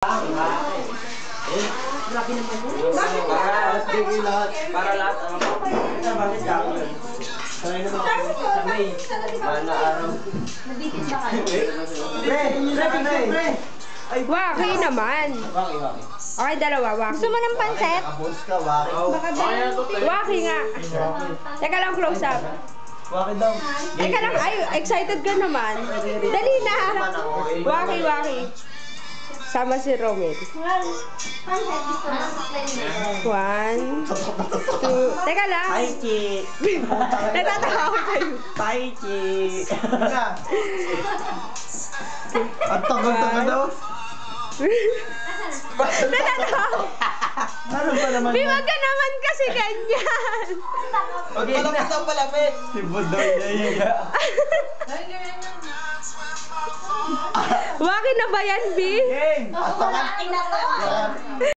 Grabe naman yun. Para lahat. Bakit ka ako yun? Kaya naman ako sa May. Mana araw. Nabitin ba kayo? Pre! Waki naman. Okay, dalawa. Waki. Gusto mo ng panset? Nakabos ka, Waki. Waki nga. Teka lang, close up. Waki daw. Teka lang, ay, excited ka naman. Dali na. Waki. Sama si Romel. Panset, gusto mo ng panset? 1, 2. Teka lang. Hi, Chi. Natatawa kayo. Hi, Chi. Ang tagal daw. Natatawa. Ano ba naman? Wag ka naman kasi ganyan. Okay, palapit ang palapit. Si Budoy na hiya. Waki na ba yan, B? Game! Oo, ina to.